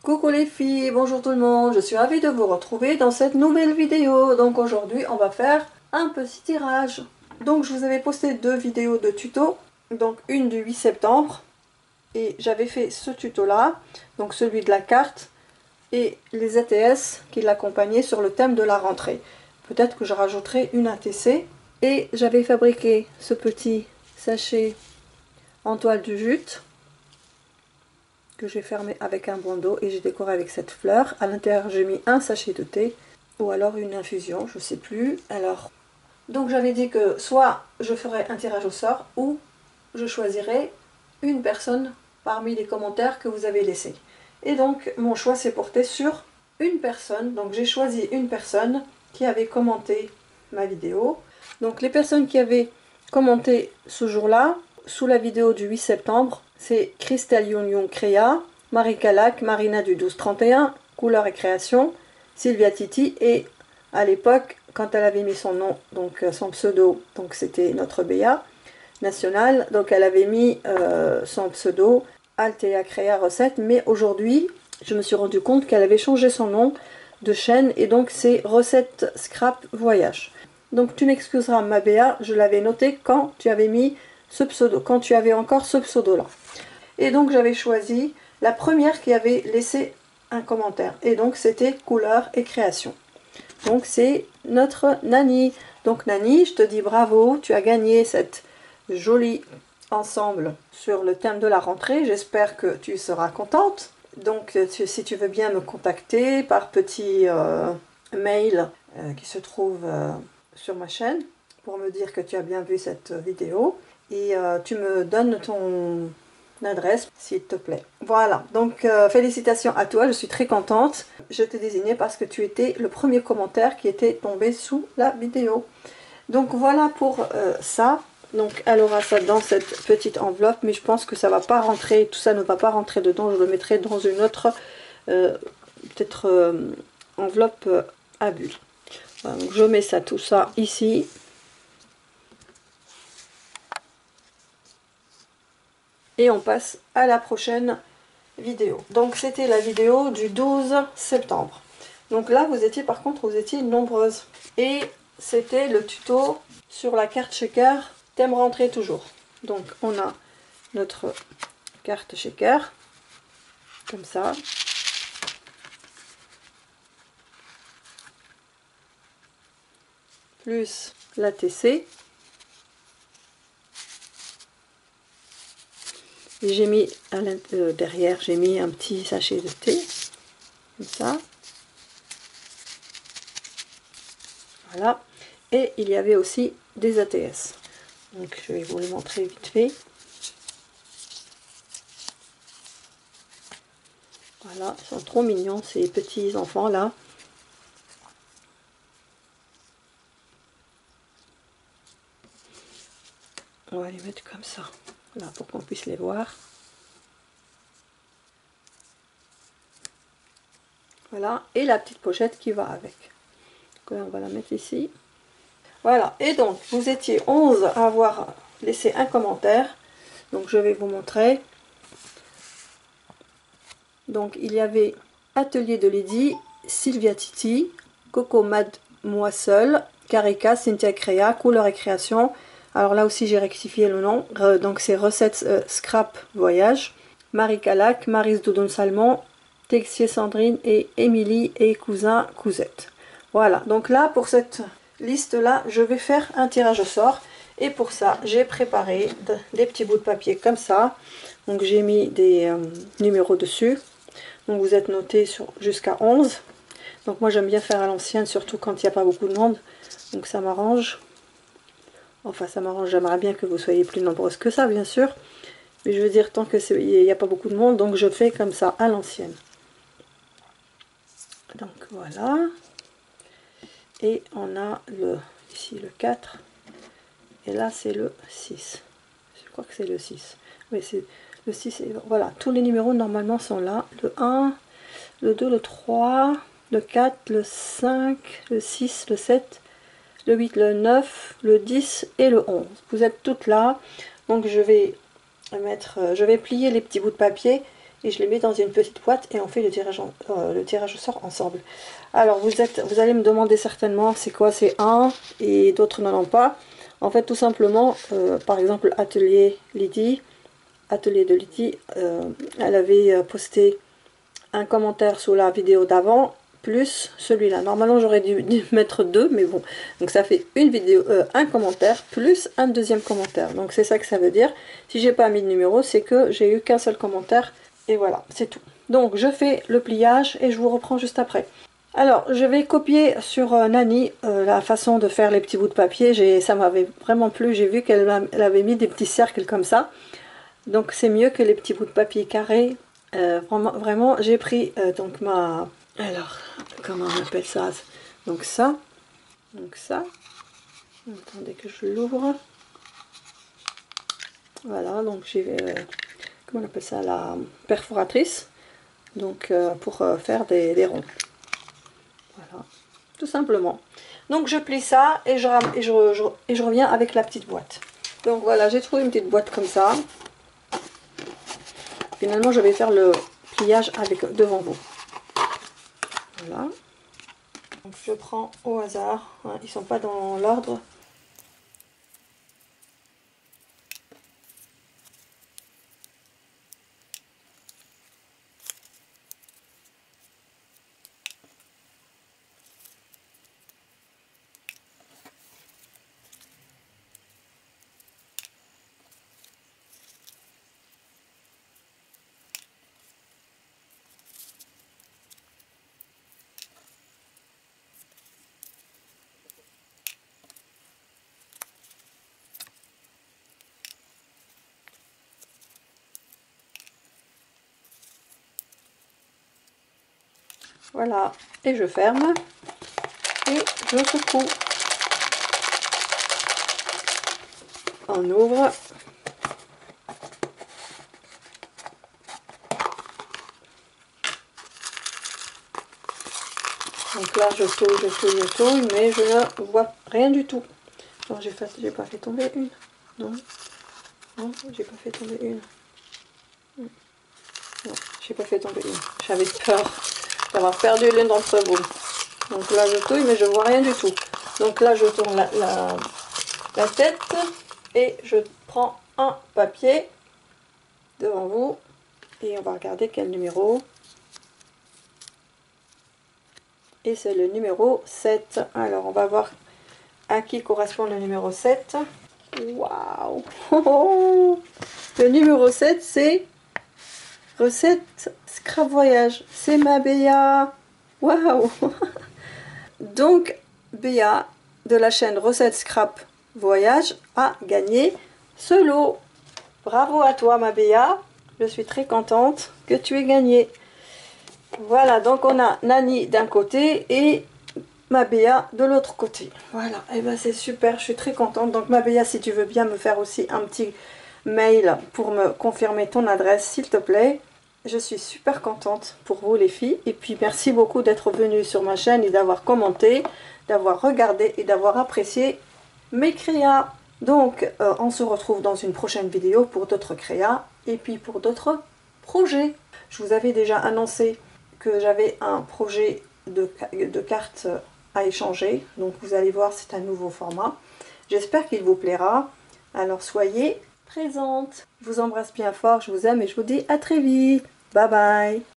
Coucou les filles, bonjour tout le monde, je suis ravie de vous retrouver dans cette nouvelle vidéo. Donc aujourd'hui on va faire un petit tirage. Donc je vous avais posté deux vidéos de tuto, donc une du 8 septembre et j'avais fait ce tuto là, donc celui de la carte et les ATS qui l'accompagnaient sur le thème de la rentrée. Peut-être que je rajouterai une ATC. Et j'avais fabriqué ce petit sachet en toile de jute que j'ai fermé avec un bandeau et j'ai décoré avec cette fleur. À l'intérieur j'ai mis un sachet de thé ou alors une infusion, je sais plus. Alors donc j'avais dit que soit je ferais un tirage au sort ou je choisirais une personne parmi les commentaires que vous avez laissés. Et donc mon choix s'est porté sur une personne. Donc j'ai choisi une personne qui avait commenté ma vidéo. Donc les personnes qui avaient commenté ce jour-là sous la vidéo du 8 septembre, c'est Christelle Youn Créa, Marie Calac, Marina du 1231, Couleur et Création, Sylvia Titi et à l'époque, quand elle avait mis son nom, donc son pseudo, donc c'était notre Béa nationale, donc elle avait mis son pseudo Altea Créa Recette, mais aujourd'hui, je me suis rendu compte qu'elle avait changé son nom de chaîne et donc c'est Recette Scrap Voyage. Donc tu m'excuseras ma Béa, je l'avais noté quand tu avais mis ce pseudo, quand tu avais encore ce pseudo là. Et donc j'avais choisi la première qui avait laissé un commentaire. Et donc c'était Couleur et Création. Donc c'est notre Nani. Donc Nani, je te dis bravo, tu as gagné cette jolie ensemble sur le thème de la rentrée. J'espère que tu seras contente. Donc si tu veux bien me contacter par petit mail qui se trouve sur ma chaîne pour me dire que tu as bien vu cette vidéo. Et tu me donnes ton adresse s'il te plaît. Voilà, donc félicitations à toi, je suis très contente. Je t'ai désigné parce que tu étais le premier commentaire qui était tombé sous la vidéo. Donc voilà pour ça. Donc elle aura ça dans cette petite enveloppe, mais je pense que ça va pas rentrer, tout ça ne va pas rentrer dedans. Je le mettrai dans une autre peut-être enveloppe à bulles. Voilà, donc je mets ça, tout ça ici. Et on passe à la prochaine vidéo. Donc c'était la vidéo du 12 septembre. Donc là vous étiez par contre, vous étiez nombreuses. Et c'était le tuto sur la carte shaker thème rentrée toujours. Donc on a notre carte shaker comme ça. Plus l'ATC. J'ai mis derrière, j'ai mis un petit sachet de thé, comme ça. Voilà. Et il y avait aussi des ATS. Donc je vais vous les montrer vite fait. Voilà, ils sont trop mignons ces petits enfants là. On va les mettre comme ça, là, pour qu'on puisse les voir. Voilà, et la petite pochette qui va avec. Donc là, on va la mettre ici. Voilà, et donc, vous étiez 11 à avoir laissé un commentaire. Donc, je vais vous montrer. Donc, il y avait Atelier de Lydie, Sylvia Titi, Coco Mademoiselle, Carica, Cynthia Créa, Couleur et Création. Alors là aussi j'ai rectifié le nom, donc c'est Recettes Scrap Voyage, Marie Calac, Maryse Dodon Salmon, Texier Sandrine et Émilie et Cousin Cousette. Voilà, donc là pour cette liste là je vais faire un tirage au sort et pour ça j'ai préparé des petits bouts de papier comme ça. Donc j'ai mis des numéros dessus, donc vous êtes notés jusqu'à 11. Donc moi j'aime bien faire à l'ancienne, surtout quand il n'y a pas beaucoup de monde, donc ça m'arrange. Enfin, ça m'arrange, j'aimerais bien que vous soyez plus nombreuses que ça, bien sûr. Mais je veux dire, tant qu'il n'y a pas beaucoup de monde, donc je fais comme ça, à l'ancienne. Donc voilà. Et on a ici le 4. Et là, c'est le 6. Je crois que c'est le 6. Oui, c'est le 6. Et voilà, tous les numéros, normalement, sont là. Le 1, le 2, le 3, le 4, le 5, le 6, le 7... le 8, le 9, le 10 et le 11. Vous êtes toutes là. Donc je vais plier les petits bouts de papier et je les mets dans une petite boîte et on fait le tirage au sort ensemble. Alors vous allez me demander certainement c'est quoi c'est un et d'autres n'en ont pas. En fait tout simplement, par exemple Atelier de Lydie, elle avait posté un commentaire sous la vidéo d'avant plus celui-là. Normalement j'aurais dû mettre deux, mais bon, donc ça fait une vidéo, un commentaire plus un deuxième commentaire. Donc c'est ça que ça veut dire. Si j'ai pas mis de numéro, c'est que j'ai eu qu'un seul commentaire et voilà, c'est tout. Donc je fais le pliage et je vous reprends juste après. Alors je vais copier sur Nani la façon de faire les petits bouts de papier. Ça m'avait vraiment plu. J'ai vu qu'elle avait mis des petits cercles comme ça. Donc c'est mieux que les petits bouts de papier carrés. Vraiment, j'ai pris donc ma... Alors, comment on appelle ça? Donc ça. Attendez que je l'ouvre. Voilà, donc j'ai... comment on appelle ça? La perforatrice. Donc pour faire des ronds. Voilà, tout simplement. Donc je plie ça et je reviens avec la petite boîte. Donc voilà, j'ai trouvé une petite boîte comme ça. Finalement, je vais faire le pliage devant vous. Voilà. Donc, je prends au hasard. Hein, ils ne sont pas dans l'ordre. Voilà, et je ferme et je secoue. On ouvre. Donc là, je touille, mais je ne vois rien du tout. Alors, j'ai pas fait tomber une. Non, non, j'ai pas fait tomber une. Non, j'ai pas fait tomber une. J'avais peur d'avoir perdu l'une d'entre vous. Donc là je touille mais je vois rien du tout. Donc là je tourne la tête et je prends un papier devant vous et on va regarder quel numéro. Et c'est le numéro 7. Alors on va voir à qui correspond le numéro 7. Waouh! Le numéro 7 c'est recette Scrap Voyage. C'est ma Béa. Waouh! Donc Béa de la chaîne Recette Scrap Voyage a gagné ce lot. Bravo à toi ma Béa. Je suis très contente que tu aies gagné. Voilà, donc on a Nani d'un côté et ma Béa de l'autre côté. Voilà, et ben c'est super, je suis très contente. Donc ma Béa, si tu veux bien me faire aussi un petit mail pour me confirmer ton adresse, s'il te plaît. Je suis super contente pour vous les filles. Et puis merci beaucoup d'être venues sur ma chaîne et d'avoir commenté, d'avoir regardé et d'avoir apprécié mes créas. Donc on se retrouve dans une prochaine vidéo pour d'autres créas et puis pour d'autres projets. Je vous avais déjà annoncé que j'avais un projet de cartes à échanger. Donc vous allez voir, c'est un nouveau format. J'espère qu'il vous plaira. Alors soyez présentes. Je vous embrasse bien fort, je vous aime et je vous dis à très vite. Bye bye.